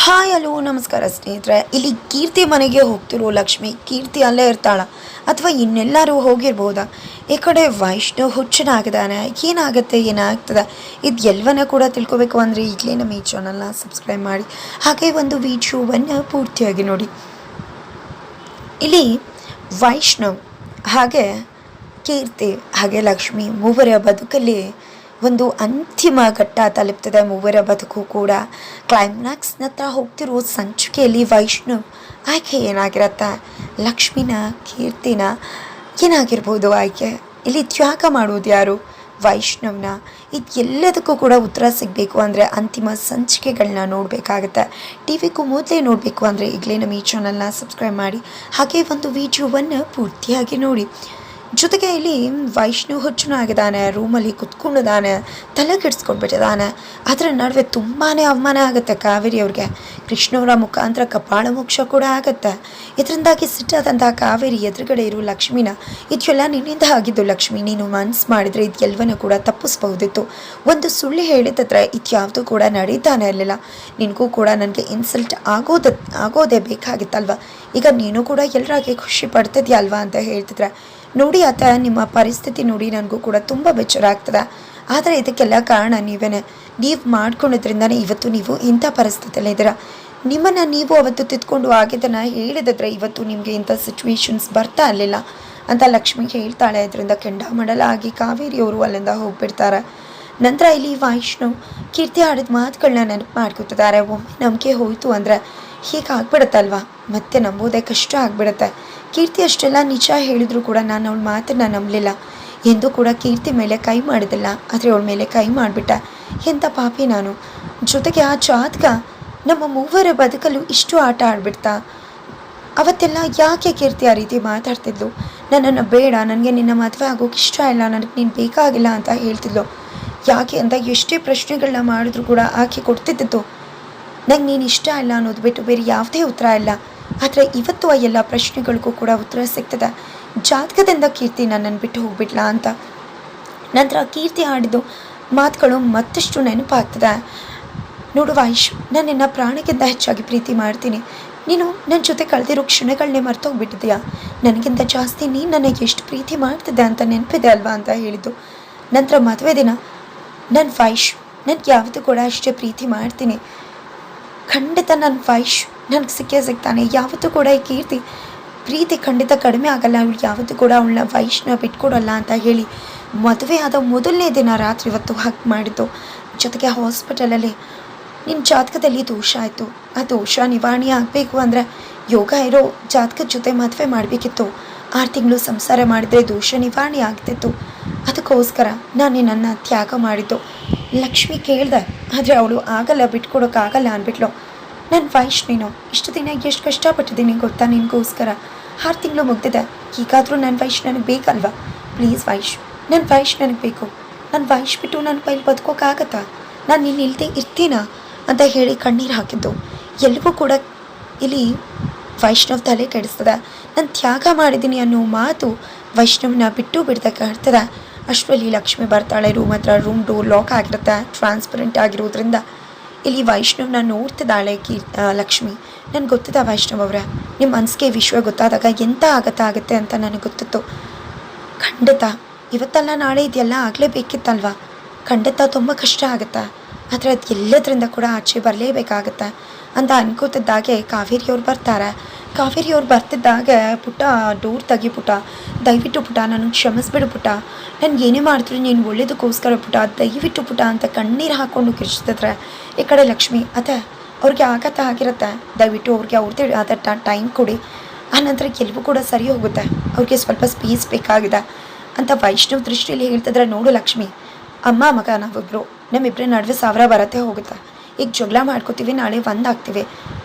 Hi hello ನಮಸ್ಕಾರ ಸ್ನೇಹಿತರೆ. ಇಲ್ಲಿ ಕೀರ್ತಿ ಮನೆಗೆ ಹೋಗ್ತಿರೋ ಲಕ್ಷ್ಮಿ ಕೀರ್ತಿ ಅಲ್ಲೇ ಇರ್ತಾಳ ಅಥವಾ ಇನ್ನೆಲ್ಲರೂ ಹೋಗಿರ್ಬೋದಾ? ಈ ಕಡೆ ವೈಷ್ಣವ್ ಹುಚ್ಚನಾಗಿದ್ದಾನೆ. ಏನಾಗುತ್ತೆ ಏನಾಗ್ತದೆ ಇದು ಎಲ್ಲವನ್ನ ಕೂಡ ತಿಳ್ಕೊಬೇಕು ಅಂದರೆ ಈಗಲೇ ನಮ್ಮ ಈ ಚಾನಲ್ನ ಸಬ್ಸ್ಕ್ರೈಬ್ ಮಾಡಿ, ಹಾಗೆ ಒಂದು ವಿಡಿಯೋವನ್ನು ಪೂರ್ತಿಯಾಗಿ ನೋಡಿ. ಇಲ್ಲಿ ವೈಷ್ಣವ್ ಹಾಗೆ ಕೀರ್ತಿ ಹಾಗೆ ಲಕ್ಷ್ಮಿ ಮೂವರ ಬದುಕಲ್ಲಿ ಒಂದು ಅಂತಿಮ ಘಟ್ಟ ತಲುಪ್ತದೆ. ಮೂವರ ಬದುಕು ಕೂಡ ಕ್ಲೈಮ್ಯಾಕ್ಸ್ನತ್ತ ಹೋಗ್ತಿರೋ ಸಂಚಿಕೆಯಲ್ಲಿ ವೈಷ್ಣವ್ ಆಯ್ಕೆ ಏನಾಗಿರತ್ತೆ, ಲಕ್ಷ್ಮಿನ ಕೀರ್ತಿನ ಏನಾಗಿರ್ಬೋದು ಆಯ್ಕೆ? ಇಲ್ಲಿ ತ್ಯಾಗ ಮಾಡೋದು ಯಾರು? ವೈಷ್ಣವ್ನ? ಇದು ಎಲ್ಲದಕ್ಕೂ ಕೂಡ ಉತ್ತರ ಸಿಗಬೇಕು ಅಂದರೆ ಅಂತಿಮ ಸಂಚಿಕೆಗಳನ್ನ ನೋಡಬೇಕಾಗತ್ತೆ. ಟಿ ವಿಗೂ ಮೊದಲೇ ನೋಡಬೇಕು ಅಂದರೆ ಈಗಲೇ ನಮ್ಮ ಈ ಚಾನಲ್ನ ಸಬ್ಸ್ಕ್ರೈಬ್ ಮಾಡಿ, ಹಾಗೆ ಒಂದು ವಿಡಿಯೋವನ್ನು ಪೂರ್ತಿಯಾಗಿ ನೋಡಿ. ಜೊತೆಗೆ ಇಲ್ಲಿ ವೈಷ್ಣವ್ ಹುಚ್ಚನಾಗಿದ್ದಾನೆ, ರೂಮಲ್ಲಿ ಕುತ್ಕೊಂಡಿದ್ದಾನೆ, ತಲೆ ಕೆಡಿಸ್ಕೊಂಡ್ಬಿಟ್ಟಿದ್ದಾನೆ. ಅದರ ನಡುವೆ ತುಂಬಾ ಅವಮಾನ ಆಗುತ್ತೆ ಕಾವೇರಿ ಅವ್ರಿಗೆ. ಕೃಷ್ಣವರ ಮುಖಾಂತರ ಕಪಾಳ ಮೋಕ್ಷ ಕೂಡ ಆಗುತ್ತೆ. ಇದರಿಂದಾಗಿ ಸಿಟ್ಟಾದಂತಹ ಕಾವೇರಿ ಎದುರುಗಡೆ ಇರೋ ಲಕ್ಷ್ಮಿನ, ಇದೆಲ್ಲ ನಿನ್ನಿಂದ ಆಗಿದ್ದು ಲಕ್ಷ್ಮಿ, ನೀನು ಮನಸ್ಸು ಮಾಡಿದರೆ ಇದೆಲ್ಲವನ್ನೂ ಕೂಡ ತಪ್ಪಿಸ್ಬಹುದಿತ್ತು. ಒಂದು ಸುಳ್ಳು ಹೇಳಿದ್ರೆ ಇದ್ಯಾವುದೂ ಕೂಡ ನಡೀತಾನೆ ಇರಲಿಲ್ಲ. ನಿನಗೂ ಕೂಡ ನನಗೆ ಇನ್ಸಲ್ಟ್ ಆಗೋದೇ ಬೇಕಾಗಿತ್ತಲ್ವ. ಈಗ ನೀನು ಕೂಡ ಎಲ್ಲರಾಗೆ ಖುಷಿ ಪಡ್ತಿದ್ಯಾ ಅಲ್ವಾ ಅಂತ ಹೇಳ್ತಿದ್ರೆ, ನೋಡಿ ಆತ ನಿಮ್ಮ ಪರಿಸ್ಥಿತಿ ನೋಡಿ ನನಗೂ ಕೂಡ ತುಂಬ ಬೆಚ್ಚರ ಆಗ್ತದೆ. ಆದರೆ ಇದಕ್ಕೆಲ್ಲ ಕಾರಣ ನೀವೇನೆ. ನೀವು ಮಾಡ್ಕೊಂಡಿದ್ರಿಂದನೇ ಇವತ್ತು ನೀವು ಇಂಥ ಪರಿಸ್ಥಿತಿಯಲ್ಲಿ ಇದ್ದೀರಾ. ನಿಮ್ಮನ್ನು ನೀವು ಅವತ್ತು ತಿದ್ಕೊಂಡು ಆಗಿದ್ದನ್ನು ಹೇಳಿದ್ರೆ ಇವತ್ತು ನಿಮಗೆ ಇಂಥ ಸಿಚುವೇಶನ್ಸ್ ಬರ್ತಾ ಇರಲಿಲ್ಲ ಅಂತ ಲಕ್ಷ್ಮಿ ಹೇಳ್ತಾಳೆ. ಇದರಿಂದ ಕೆಂಡಾಮಂಡಲಾಗಿ ಕಾವೇರಿಯವರು ಅಲ್ಲಿಂದ ಹೋಗ್ಬಿಡ್ತಾರೆ. ನಂತರ ಇಲ್ಲಿ ವೈಷ್ಣವ್ ಕೀರ್ತಿ ಆಡಿದ ಮಾತುಗಳನ್ನ ನೆನಪು ಮಾಡ್ಕೊತಿದ್ದಾರೆ. ಒಮ್ಮೆ ನಂಬಿಕೆ ಹೋಯಿತು ಅಂದರೆ ಹೀಗಾಗ್ಬಿಡುತ್ತಲ್ವ, ಮತ್ತೆ ನಂಬೋದೇ ಕಷ್ಟ ಆಗಿಬಿಡುತ್ತೆ. ಕೀರ್ತಿ ಅಷ್ಟೆಲ್ಲ ನಿಜ ಹೇಳಿದ್ರು ಕೂಡ ನಾನು ಅವಳ ಮಾತನ್ನು ನಂಬಲಿಲ್ಲ. ಎಂದೂ ಕೂಡ ಕೀರ್ತಿ ಮೇಲೆ ಕೈ ಮಾಡಿದಿಲ್ಲ, ಆದರೆ ಅವಳ ಮೇಲೆ ಕೈ ಮಾಡಿಬಿಟ್ಟೆ. ಎಂಥ ಪಾಪಿ ನಾನು. ಜೊತೆಗೆ ಆ ಜಾತಕ ನಮ್ಮ ಮೂವರ ಬದುಕಲು ಇಷ್ಟು ಆಟ ಆಡ್ಬಿಡ್ತಾ. ಅವತ್ತೆಲ್ಲ ಯಾಕೆ ಕೀರ್ತಿ ಆ ರೀತಿ ಮಾತಾಡ್ತಿದ್ಲು? ನನ್ನನ್ನು ಬೇಡ, ನನಗೆ ನಿನ್ನ ಮದುವೆ ಆಗೋಕೆ ಇಷ್ಟ ಇಲ್ಲ, ನನಗೆ ನೀನು ಬೇಕಾಗಿಲ್ಲ ಅಂತ ಹೇಳ್ತಿದ್ಲು. ಯಾಕೆ ಅಂತ ಎಷ್ಟೇ ಪ್ರಶ್ನೆಗಳನ್ನ ಮಾಡಿದ್ರು ಕೂಡ ಆಕೆ ಕೊಡ್ತಿದ್ದು ನಂಗೆ ನೀನು ಇಷ್ಟ ಇಲ್ಲ ಅನ್ನೋದು ಬಿಟ್ಟು ಬೇರೆ ಯಾವುದೇ ಉತ್ತರ ಇಲ್ಲ. ಆದರೆ ಇವತ್ತು ಆ ಎಲ್ಲ ಪ್ರಶ್ನೆಗಳಿಗೂ ಕೂಡ ಉತ್ತರ ಸಿಗ್ತದೆ. ಜಾತಕದಿಂದ ಕೀರ್ತಿ ನನ್ನನ್ನು ಬಿಟ್ಟು ಹೋಗ್ಬಿಡ್ಲಾ ಅಂತ. ನಂತರ ಕೀರ್ತಿ ಆಡಿದ್ದು ಮಾತುಗಳು ಮತ್ತಷ್ಟು ನೆನಪಾಗ್ತದೆ. ನೋಡು ವೈಶ್, ನಾನು ನಿನ್ನ ಪ್ರಾಣಕ್ಕಿಂತ ಹೆಚ್ಚಾಗಿ ಪ್ರೀತಿ ಮಾಡ್ತೀನಿ. ನೀನು ನನ್ನ ಜೊತೆ ಕಳೆದಿರೋ ಕ್ಷಣಗಳನ್ನೇ ಮರ್ತೋಗ್ಬಿಟ್ಟಿದೆಯಾ? ನನಗಿಂತ ಜಾಸ್ತಿ ನೀನು ನನಗೆ ಎಷ್ಟು ಪ್ರೀತಿ ಮಾಡ್ತಿದ್ದೆ ಅಂತ ನೆನಪಿದೆ ಅಲ್ವಾ ಅಂತ ಹೇಳಿದ್ದು. ನಂತರ ಮದುವೆ ದಿನ ನನ್ನ ವೈಶ್ ನನಗೆ ಯಾವತ್ತೂ ಕೂಡ ಅಷ್ಟೇ ಪ್ರೀತಿ ಮಾಡ್ತೀನಿ. ಖಂಡಿತ ನನ್ನ ವೈಶ್ ನನಗೆ ಸಿಗ್ತಾನೆ. ಯಾವತ್ತೂ ಕೂಡ ಈ ಕೀರ್ತಿ ಪ್ರೀತಿ ಖಂಡಿತ ಕಡಿಮೆ ಆಗಲ್ಲ. ಅವಳು ಯಾವತ್ತೂ ಕೂಡ ಅವಳನ್ನ ವೈಷ್ಣ ಬಿಟ್ಕೊಡಲ್ಲ ಅಂತ ಹೇಳಿ ಮದುವೆ ಆದ ಮೊದಲನೇ ದಿನ ರಾತ್ರಿ ಹೊತ್ತು ಹಕ್ ಮಾಡಿದ್ದು. ಜೊತೆಗೆ ಹಾಸ್ಪಿಟಲಲ್ಲಿ ನಿನ್ನ ಜಾತಕದಲ್ಲಿ ದೋಷ ಆಯಿತು, ಆ ದೋಷ ನಿವಾರಣೆ ಆಗಬೇಕು ಅಂದರೆ ಯೋಗ ಇರೋ ಜಾತಕದ ಜೊತೆ ಮದುವೆ ಮಾಡಬೇಕಿತ್ತು. 6 ತಿಂಗಳು ಸಂಸಾರ ಮಾಡಿದರೆ ದೋಷ ನಿವಾರಣೆ ಆಗ್ತಿತ್ತು. ಅದಕ್ಕೋಸ್ಕರ ನಾನು ನಿನ್ನನ್ನು ತ್ಯಾಗ ಮಾಡಿದ್ದು. ಲಕ್ಷ್ಮಿ ಕೇಳ್ದೆ, ಆದರೆ ಅವಳು ಆಗಲ್ಲ, ಬಿಟ್ಕೊಡೋಕ್ಕಾಗಲ್ಲ ಅಂದ್ಬಿಟ್ಲು. ನನ್ನ ವೈಶ್, ನೀನು ಇಷ್ಟು ದಿನ ಎಷ್ಟು ಕಷ್ಟಪಟ್ಟಿದ್ದೀನಿ ಗೊತ್ತಾ ನಿನಗೋಸ್ಕರ. 6 ತಿಂಗಳು ಮುಗ್ದಿದೆ, ಈಗಾದರೂ ನನ್ನ ವೈಶ್ ನನಗೆ ಬೇಕಲ್ವಾ? ಪ್ಲೀಸ್ ವೈಶ್, ನನ್ನ ವೈಶ್ ನನಗೆ ಬೇಕು. ನನ್ನ ವೈಶ್ ಬಿಟ್ಟು ನನ್ನ ಕೈಲಿ ಬದುಕೋಕ್ಕಾಗತ್ತಾ? ನಾನು ನಿನ್ನ ಇಲ್ಲದೆ ಇರ್ತೀನಾ ಅಂತ ಹೇಳಿ ಕಣ್ಣೀರು ಹಾಕಿದ್ದು. ಎಲ್ಲಿಗೂ ಕೂಡ ಇಲ್ಲಿ ವೈಷ್ಣವ್ ತಲೆ ಕೆಡಿಸ್ತದೆ. ನಾನು ತ್ಯಾಗ ಮಾಡಿದ್ದೀನಿ ಅನ್ನೋ ಮಾತು ವೈಷ್ಣವ್ನ ಬಿಟ್ಟು ಬಿಡ್ತದೆ. ಅಷ್ಟರಲ್ಲಿ ಲಕ್ಷ್ಮಿ ಬರ್ತಾಳೆ. ರೂಮ್ ಡೋರ್ ಲಾಕ್ ಆಗಿರುತ್ತೆ, ಟ್ರಾನ್ಸ್ಪರೆಂಟ್ ಆಗಿರೋದ್ರಿಂದ ಇಲ್ಲಿ ವೈಷ್ಣವ್ನ ನೋಡ್ತಿದ್ದಾಳೆ ಲಕ್ಷ್ಮಿ. ನನಗೆ ಗೊತ್ತಿದೆ ವೈಷ್ಣವ್ ಅವರೇ, ನಿಮ್ಮ ಮನಸ್ಸಿಗೆ ವಿಶ್ವ ಗೊತ್ತಾದಾಗ ಎಂಥ ಆಗುತ್ತೆ ಅಂತ ನನಗೆ ಗೊತ್ತಿತ್ತು. ಖಂಡಿತ ಇವತ್ತಲ್ಲ ನಾಳೆ ಇದೆಲ್ಲ ಆಗಲೇಬೇಕಿತ್ತಲ್ವ. ಖಂಡಿತ ತುಂಬ ಕಷ್ಟ ಆಗುತ್ತೆ, ಆದರೆ ಅದು ಎಲ್ಲದರಿಂದ ಕೂಡ ಆಚೆ ಬರಲೇಬೇಕಾಗತ್ತೆ ಅಂತ ಅನ್ಕೋತಿದ್ದಾಗೆ ಕಾವೇರಿಯವ್ರು ಬರ್ತಾರೆ. ಕಾವೇರಿಯವ್ರು ಬರ್ತಿದ್ದಾಗ, ಪುಟ್ಟ ಡೋರ್ ತೆಗಿ ಪುಟ್ಟ, ದಯವಿಟ್ಟು ಪುಟ್ಟ ನಾನು ಕ್ಷಮಿಸ್ಬಿಡು ಪುಟ್ಟ, ನನಗೆ ಏನೇ ಮಾಡಿದ್ರು ನೀನು ಒಳ್ಳೇದಕ್ಕೋಸ್ಕರ ಪುಟ್ಟ, ದಯವಿಟ್ಟು ಪುಟ್ಟ ಅಂತ ಕಣ್ಣೀರು ಹಾಕ್ಕೊಂಡು ಕಿರ್ಚ್ತಿದ್ರೆ ಈ ಕಡೆ ಲಕ್ಷ್ಮಿ, ಅತ್ತೆ ಅವ್ರಿಗೆ ಆಗಿರುತ್ತೆ, ದಯವಿಟ್ಟು ಅವ್ರದ್ದೇ ಆದ ಟೈಮ್ ಕೊಡಿ, ಆನಂತರ ಕೆಲವು ಕೂಡ ಸರಿ ಹೋಗುತ್ತೆ, ಅವ್ರಿಗೆ ಸ್ವಲ್ಪ ಸ್ಪೇಸ್ ಬೇಕಾಗಿದೆ ಅಂತ ವೈಷ್ಣವ್ ದೃಷ್ಟಿಯಲ್ಲಿ ಹೇಳ್ತಿದ್ರೆ, ನೋಡು ಲಕ್ಷ್ಮಿ, ಅಮ್ಮ ಮಗ ನಾವಿಬ್ಬರು, ನಮ್ಮಿಬ್ಬರ ನಡುವೆ 1000 ಬರತ್ತೆ ಹೋಗುತ್ತೆ. ಈಗ ಜಗಳ ಮಾಡ್ಕೋತೀವಿ, ನಾಳೆ ಒಂದಾಗ್ತೀವಿ.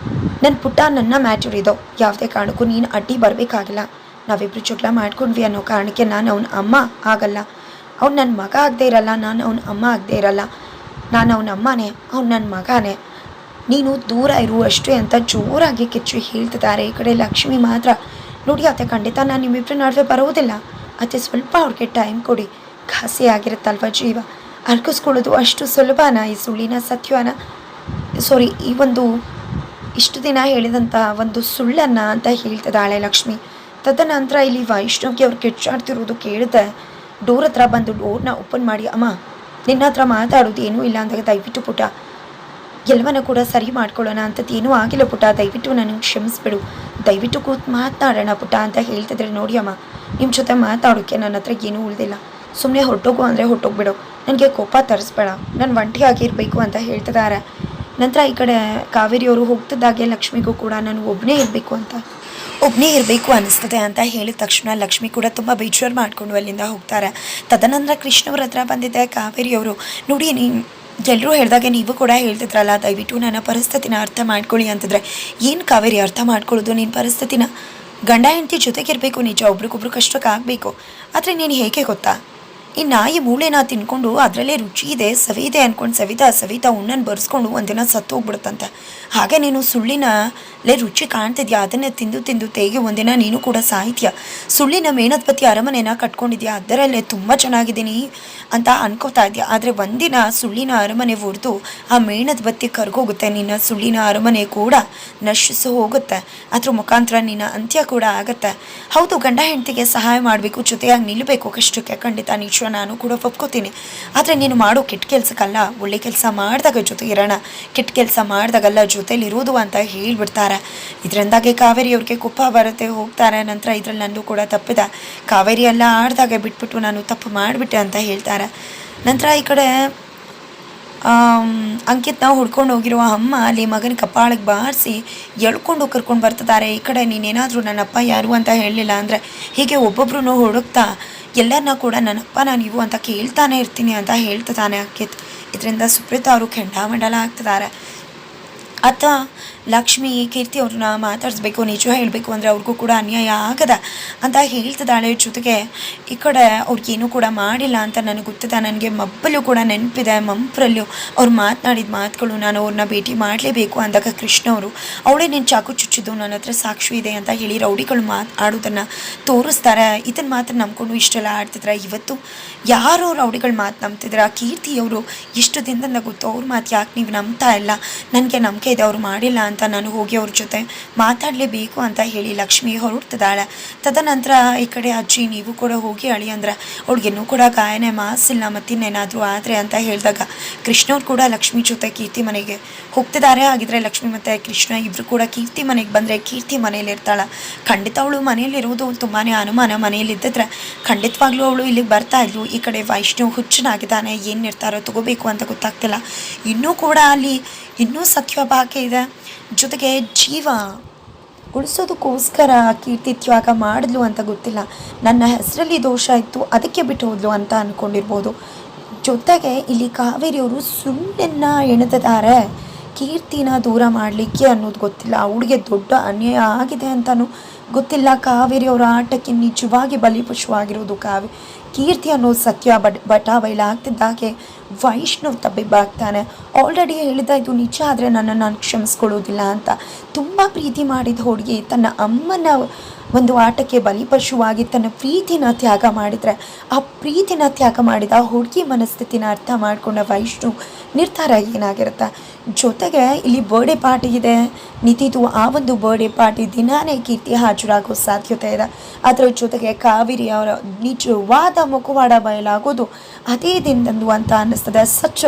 ನನ್ನ ಪುಟ್ಟ ನನ್ನ ಮ್ಯಾಚರ್ ಇದೋ, ಯಾವುದೇ ಕಾರಣಕ್ಕೂ ನೀನು ಅಡ್ಡಿ ಬರಬೇಕಾಗಿಲ್ಲ. ನಾವಿಬ್ಬರು ಜಗಳ ಮಾಡ್ಕೊಂಡ್ವಿ ಅನ್ನೋ ಕಾರಣಕ್ಕೆ ನಾನು ಅವನ ಅಮ್ಮ ಆಗಲ್ಲ. ಅವ್ನು ನನ್ನ ಮಗ ಆಗದೆ ಇರಲ್ಲ, ನಾನು ಅವನ ಅಮ್ಮ ಆಗದೆ ಇರಲ್ಲ. ನಾನು ಅವನ ಅಮ್ಮನೇ, ಅವ್ನು ನನ್ನ ಮಗನೇ. ನೀನು ದೂರ ಇರು ಅಷ್ಟೇ ಅಂತ ಜೋರಾಗಿ ಕಿಚ್ಚು ಹೇಳ್ತಿದ್ದಾರೆ. ಈ ಕಡೆ ಲಕ್ಷ್ಮಿ ಮಾತ್ರ, ನೋಡಿ ಅತ್ತೆ ಖಂಡಿತ ನಾನು ನಿಮ್ಮಿಬ್ಬರ ನಡುವೆ ಬರೋದಿಲ್ಲ, ಅತ್ತೆ ಸ್ವಲ್ಪ ಅವ್ರಿಗೆ ಟೈಮ್ ಕೊಡಿ. ಘಾಸಿ ಆಗಿರುತ್ತಲ್ವ ಜೀವ, ಅರ್ಕಿಸ್ಕೊಳ್ಳೋದು ಅಷ್ಟು ಸುಲಭನ? ಈ ಸುಳ್ಳಿನ ಸತ್ಯನ ಈ ಒಂದು ಇಷ್ಟು ದಿನ ಹೇಳಿದಂಥ ಒಂದು ಸುಳ್ಳನ್ನು ಅಂತ ಹೇಳ್ತಿದ್ದಾಳೆ ಲಕ್ಷ್ಮಿ. ತದನಂತರ ಇಲ್ಲಿ ವೈಷ್ಣವ್ಗೆ ಅವ್ರು ಕಿಚ್ಚಾಡ್ತಿರೋದು ಕೇಳಿದೆ ಡೋರ್ ಹತ್ರ ಬಂದು ಡೋರ್ನ ಓಪನ್ ಮಾಡಿ, ಅಮ್ಮ ನಿನ್ನ ಹತ್ರ ಮಾತಾಡೋದು ಏನೂ ಇಲ್ಲ ಅಂದಾಗ ದಯವಿಟ್ಟು ಪುಟ ಎಲ್ಲವನ್ನ ಕೂಡ ಸರಿ ಮಾಡ್ಕೊಳ್ಳೋಣ ಅಂಥದ್ದು ಏನೂ ಆಗಿಲ್ಲ ಪುಟ, ದಯವಿಟ್ಟು ನನಗೆ ಕ್ಷಮಿಸ್ಬಿಡು, ದಯವಿಟ್ಟು ಕೂತು ಮಾತನಾಡೋಣ ಪುಟ ಅಂತ ಹೇಳ್ತಿದ್ರೆ, ನೋಡಿ ಅಮ್ಮ ನಿಮ್ಮ ಜೊತೆ ಮಾತಾಡೋಕ್ಕೆ ನನ್ನ ಹತ್ರ ಏನೂ ಉಳಿದಿಲ್ಲ, ಸುಮ್ಮನೆ ಹೊರಟೋಗು ಅಂದರೆ ಹೊರಟೋಗ್ಬಿಡು, ನನಗೆ ಕೋಪ ತರಿಸ್ಬೇಡ, ನಾನು ಒಂಟಿಯಾಗಿರಬೇಕು ಅಂತ ಹೇಳ್ತಿದ್ದಾರೆ. ನಂತರ ಈ ಕಡೆ ಕಾವೇರಿಯವರು ಹೋಗ್ತಿದ್ದಾಗೆ ಲಕ್ಷ್ಮಿಗೂ ಕೂಡ ನಾನು ಒಬ್ಬನೇ ಇರಬೇಕು ಅನ್ನಿಸ್ತದೆ ಅಂತ ಹೇಳಿದ ತಕ್ಷಣ ಲಕ್ಷ್ಮಿ ಕೂಡ ತುಂಬ ಬೇಜಾರು ಮಾಡಿಕೊಂಡು ಅಲ್ಲಿಂದ ಹೋಗ್ತಾರೆ. ತದನಂತರ ಕೃಷ್ಣವ್ರ ಹತ್ರ ಬಂದಿದ್ದೆ ಕಾವೇರಿಯವರು, ನೋಡಿ ಎಲ್ಲರೂ ಹೇಳಿದಾಗೆ ನೀವು ಕೂಡ ಹೇಳ್ತಿದ್ರಲ್ಲ, ದಯವಿಟ್ಟು ನನ್ನ ಪರಿಸ್ಥಿತಿನ ಅರ್ಥ ಮಾಡ್ಕೊಳ್ಳಿ ಅಂತಿದ್ರೆ, ಏನು ಕಾವೇರಿ ಅರ್ಥ ಮಾಡ್ಕೊಳ್ಳೋದು ನಿನ್ನ ಪರಿಸ್ಥಿತಿನ? ಗಂಡ ಹೆಂಡತಿ ಜೊತೆಗಿರಬೇಕು ನಿಜ, ಒಬ್ರಿಗೊಬ್ರು ಕಷ್ಟಕ್ಕಾಗಬೇಕು, ಆದರೆ ನೀನು ಹೇಗೆ ಗೊತ್ತಾ, ಈ ನಾಯಿ ಮೂಳೆನ ತಿನ್ಕೊಂಡು ಅದರಲ್ಲೇ ರುಚಿ ಇದೆ ಸವಿ ಇದೆ ಅಂದ್ಕೊಂಡು ಸವಿತಾ ಉಣ್ಣನ್ನು ಬರ್ಸ್ಕೊಂಡು ಒಂದಿನ ಸತ್ತು ಹೋಗ್ಬಿಡುತ್ತಂತೆ. ಹಾಗೆ ನೀನು ಸುಳ್ಳಿನಲ್ಲೇ ರುಚಿ ಕಾಣ್ತಿದ್ಯಾ, ಅದನ್ನೇ ತಿಂದು ತೇಗೆ ಒಂದಿನ ನೀನು ಕೂಡ ಸಾಯ್ತೀಯ. ಸುಳ್ಳಿನ ಮೇಣದ್ಬತ್ತಿ ಅರಮನೆನ ಕಟ್ಕೊಂಡಿದ್ಯಾ, ಅದರಲ್ಲೇ ತುಂಬ ಚೆನ್ನಾಗಿದ್ದೀನಿ ಅಂತ ಅನ್ಕೋತಾ ಇದೆಯಾ, ಆದರೆ ಒಂದಿನ ಸುಳ್ಳಿನ ಅರಮನೆ ಹೊಡೆದು ಆ ಮೇಣದ್ಬತ್ತಿ ಕರ್ಗೋಗುತ್ತೆ, ನಿನ್ನ ಸುಳ್ಳಿನ ಅರಮನೆ ಕೂಡ ನಶಿಸಿ ಹೋಗುತ್ತೆ, ಅದ್ರ ಮುಖಾಂತರ ನಿನ್ನ ಅಂತ್ಯ ಕೂಡ ಆಗುತ್ತೆ. ಹೌದು, ಗಂಡ ಹೆಂಡತಿಗೆ ಸಹಾಯ ಮಾಡಬೇಕು, ಜೊತೆಯಾಗಿ ನಿಲ್ಲಬೇಕು ಕಷ್ಟಕ್ಕೆ, ಖಂಡಿತ ನಿಜ, ನಾನು ಕೂಡ ಒಪ್ಕೋತೀನಿ. ಆದರೆ ನೀನು ಮಾಡೋ ಕೆಟ್ಟ ಕೆಲಸಕ್ಕಲ್ಲ, ಒಳ್ಳೆ ಕೆಲಸ ಮಾಡಿದಾಗ ಜೊತೆಗಿರೋಣ, ಕೆಟ್ಟ ಕೆಲಸ ಮಾಡಿದಾಗಲ್ಲ ಜೊತೆಲಿರೋದು ಅಂತ ಹೇಳಿಬಿಡ್ತಾರೆ. ಇದರಿಂದಾಗಿ ಕಾವೇರಿಯವ್ರಿಗೆ ಕೋಪ ಬರುತ್ತೆ, ಹೋಗ್ತಾರೆ. ನಂತರ ಇದರಲ್ಲಿ ನಂದು ಕೂಡ ತಪ್ಪಿದೆ, ಕಾವೇರಿ ಎಲ್ಲ ಆಡ್ದಾಗ ಬಿಟ್ಬಿಟ್ಟು ನಾನು ತಪ್ಪು ಮಾಡಿಬಿಟ್ಟೆ ಅಂತ ಹೇಳ್ತಾರೆ. ನಂತರ ಈ ಕಡೆ ಅಂಕಿತ್ನ ಹುಡ್ಕೊಂಡು ಹೋಗಿರುವ ಅಮ್ಮ ಅಲ್ಲಿ ಮಗನ ಕಪಾಳಕ್ಕೆ ಬಾರಿಸಿ ಎಳ್ಕೊಂಡು ಕರ್ಕೊಂಡು ಬರ್ತಿದ್ದಾರೆ. ಈ ಕಡೆ ನೀನೇನಾದರೂ ನನ್ನಪ್ಪ ಯಾರು ಅಂತ ಹೇಳಲಿಲ್ಲ ಅಂದರೆ ಹೀಗೆ ಒಬ್ಬೊಬ್ರು ಹುಡುಕ್ತಾ ಎಲ್ಲರನ್ನ ಕೂಡ ನನ್ನಪ್ಪನ ನೀವು ಅಂತ ಕೇಳ್ತಾನೆ ಇರ್ತೀನಿ ಅಂತ ಹೇಳ್ತಿದ್ದಾನೆ ಅಂಕಿತ್. ಇದರಿಂದ ಸುಪ್ರೀತಾ ಅವರು ಕೆಂಡಾಮಂಡಲ ಆಗ್ತಿದ್ದಾರೆ. ಅತ್ತ ಲಕ್ಷ್ಮಿ ಕೀರ್ತಿ ಅವ್ರನ್ನ ಮಾತಾಡಿಸ್ಬೇಕು, ನಿಜ ಹೇಳಬೇಕು ಅಂದರೆ ಅವ್ರಿಗೂ ಕೂಡ ಅನ್ಯಾಯ ಆಗದ ಅಂತ ಹೇಳ್ತಿದ್ದಾಳೆ. ಜೊತೆಗೆ ಈ ಕಡೆ ಅವ್ರಿಗೇನೂ ಕೂಡ ಮಾಡಿಲ್ಲ ಅಂತ ನನಗೆ ಗೊತ್ತಿದೆ, ನನಗೆ ಮಬ್ಬಲ್ಲೂ ಕೂಡ ನೆನಪಿದೆ, ಮಂಪ್ರಲ್ಲೂ ಅವ್ರು ಮಾತನಾಡಿದ ಮಾತುಗಳು, ನಾನು ಅವ್ರನ್ನ ಭೇಟಿ ಮಾಡಲೇಬೇಕು ಅಂದಾಗ ಕೃಷ್ಣ ಅವರು ಅವಳೇ ನೀನು ಚಾಕು ಚುಚ್ಚಿದ್ದು, ನನ್ನ ಹತ್ರ ಸಾಕ್ಷಿ ಇದೆ ಅಂತ ಹೇಳಿ ರೌಡಿಗಳು ಆಡೋದನ್ನು ತೋರಿಸ್ತಾರೆ. ಇದನ್ನು ಮಾತ್ರ ನಂಬ್ಕೊಂಡು ಇಷ್ಟೆಲ್ಲ ಆಡ್ತಿದ್ರೆ, ಇವತ್ತು ಯಾರು ರೌಡಿಗಳು ಮಾತು ನಂಬ್ತಿದ್ರೆ, ಆ ಕೀರ್ತಿಯವರು ಇಷ್ಟು ದಿನದಿಂದ ಗೊತ್ತು, ಅವ್ರ ಮಾತು ಯಾಕೆ ನೀವು ನಂಬ್ತಾ ಇಲ್ಲ, ನನಗೆ ನಂಬಿಕೆ ಇದೆ ಅವ್ರು ಮಾಡಿಲ್ಲ ಅಂತ, ನಾನು ಹೋಗಿ ಅವ್ರ ಜೊತೆ ಮಾತಾಡಲೇಬೇಕು ಅಂತ ಹೇಳಿ ಲಕ್ಷ್ಮಿ ಹೊರಡ್ತಿದ್ದಾಳೆ. ತದನಂತರ ಈ ಕಡೆ ಅಜ್ಜಿ ನೀವು ಕೂಡ ಹೋಗಿ ಅಳಿ ಅಂದ್ರೆ ಅವ್ಳಿಗೆನ್ನೂ ಕೂಡ ಗಾಯನೇ ಮಾಸಿಲ್ಲ, ಮತ್ತಿನ್ನೇನಾದರೂ ಆದರೆ ಅಂತ ಹೇಳಿದಾಗ ಕೃಷ್ಣವ್ರು ಕೂಡ ಲಕ್ಷ್ಮಿ ಜೊತೆ ಕೀರ್ತಿ ಮನೆಗೆ ಹೋಗ್ತಿದ್ದಾರೆ. ಹಾಗಿದ್ರೆ ಲಕ್ಷ್ಮಿ ಮತ್ತು ಕೃಷ್ಣ ಇಬ್ಬರು ಕೂಡ ಕೀರ್ತಿ ಮನೆಗೆ ಬಂದರೆ ಕೀರ್ತಿ ಮನೇಲಿ ಇರ್ತಾಳೆ. ಖಂಡಿತ ಅವಳು ಮನೆಯಲ್ಲಿರೋದು ತುಂಬಾ ಅನುಮಾನ, ಮನೆಯಲ್ಲಿದ್ದಿದ್ರೆ ಖಂಡಿತವಾಗ್ಲೂ ಅವಳು ಇಲ್ಲಿಗೆ ಬರ್ತಾ ಇದ್ಲು. ಈ ಕಡೆ ವೈಷ್ಣವ್ ಹುಚ್ಚನಾಗಿದ್ದಾನೆ, ಏನು ನಿರ್ತಾರೋ ತಗೋಬೇಕು ಅಂತ ಗೊತ್ತಾಗ್ತಿಲ್ಲ. ಇನ್ನೂ ಕೂಡ ಅಲ್ಲಿ ಇನ್ನೂ ಸತ್ಯ ಬಾಕಿ ಇದೆ. ಜೊತೆಗೆ ಜೀವ ಉಳಿಸೋದಕ್ಕೋಸ್ಕರ ಕೀರ್ತಿ ತ್ಯಾಗ ಮಾಡಿದ್ಲು ಅಂತ ಗೊತ್ತಿಲ್ಲ, ನನ್ನ ಹೆಸರಲ್ಲಿ ದೋಷ ಇತ್ತು ಅದಕ್ಕೆ ಬಿಟ್ಟು ಹೋದ್ಲು ಅಂತ ಅಂದ್ಕೊಂಡಿರ್ಬೋದು. ಜೊತೆಗೆ ಇಲ್ಲಿ ಕಾವೇರಿಯವರು ಸುಳ್ಳನ್ನು ಎಣೆದಿದ್ದಾರೆ ಕೀರ್ತಿನ ದೂರ ಮಾಡಲಿಕ್ಕೆ ಅನ್ನೋದು ಗೊತ್ತಿಲ್ಲ, ಅವಳಿಗೆ ದೊಡ್ಡ ಅನ್ಯಾಯ ಆಗಿದೆ ಅಂತಲೂ ಗೊತ್ತಿಲ್ಲ. ಕಾವೇರಿಯವರ ಆಟಕ್ಕೆ ನಿಜವಾಗಿ ಬಲಿಪಶುವಾಗಿರೋದು ಕೀರ್ತಿ ಅನ್ನೋ ಸತ್ಯ ಬಟ ಬಯಲಾಗ್ತಿದ್ದಾಗೆ ವೈಷ್ಣವ್ ತಬ್ಬಿಬ್ಬಾಗ್ತಾನೆ. ಆಲ್ರೆಡಿ ಹೇಳಿದ ಇದು ನಿಜ ಆದರೆ ನಾನು ಕ್ಷಮಿಸ್ಕೊಳ್ಳೋದಿಲ್ಲ ಅಂತ. ತುಂಬ ಪ್ರೀತಿ ಮಾಡಿದ ಹುಡುಗಿ ತನ್ನ ಅಮ್ಮನ ಒಂದು ಆಟಕ್ಕೆ ಬಲಿಪಶುವಾಗಿ ತನ್ನ ಪ್ರೀತಿನ ತ್ಯಾಗ ಮಾಡಿದರೆ, ಆ ಪ್ರೀತಿನ ತ್ಯಾಗ ಮಾಡಿದ ಹುಡುಗಿ ಮನಸ್ಥಿತಿನ ಅರ್ಥ ಮಾಡಿಕೊಂಡ ವೈಷ್ಣವ್ ನಿರ್ಧಾರ ಏನಾಗಿರುತ್ತೆ. ಜೊತೆಗೆ ಇಲ್ಲಿ ಬರ್ಡೇ ಪಾರ್ಟಿ ಇದೆ ನಿತಿದು, ಆ ಒಂದು ಬರ್ಡೇ ಪಾರ್ಟಿ ದಿನಾನೇ ಕೀರ್ತಿ ಹಾಜರಾಗೋ ಸಾಧ್ಯತೆ ಇದೆ. ಅದರ ಜೊತೆಗೆ ಕಾವೇರಿ ಅವರ ನಿಜವಾದ ಮುಖವಾಡ ಬಯಲಾಗೋದು ಅದೇ ದಿನದಂದು ಅಂತ ಅನ್ನಿಸ್ತದೆ. ಸಚ್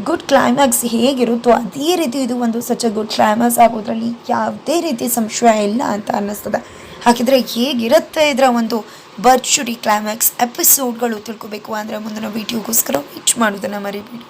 ಗುಡ್ ಕ್ಲೈಮ್ಯಾಕ್ಸ್ ಹೇಗಿರುತ್ತೋ ಅದೇ ರೀತಿ ಇದು ಒಂದು ಸಚ್ ಗುಡ್ ಕ್ಲೈಮ್ಯಾಕ್ಸ್ ಆಗೋದ್ರಲ್ಲಿ ಯಾವುದೇ ರೀತಿ ಸಂಶಯ ಇಲ್ಲ ಅಂತ ಅನ್ನಿಸ್ತದೆ. ಹಾಗಿದ್ರೆ ಹೇಗಿರುತ್ತೆ ಇದರ ಒಂದು ಭರ್ಜರಿ ಕ್ಲೈಮ್ಯಾಕ್ಸ್ ಎಪಿಸೋಡ್ಗಳು ತಿಳ್ಕೊಬೇಕು ಅಂದರೆ ಮುಂದಿನ ವೀಡಿಯೋಗೋಸ್ಕರ ವೇಟ್ ಮಾಡೋದನ್ನು ಮರಿಬೇಡಿ.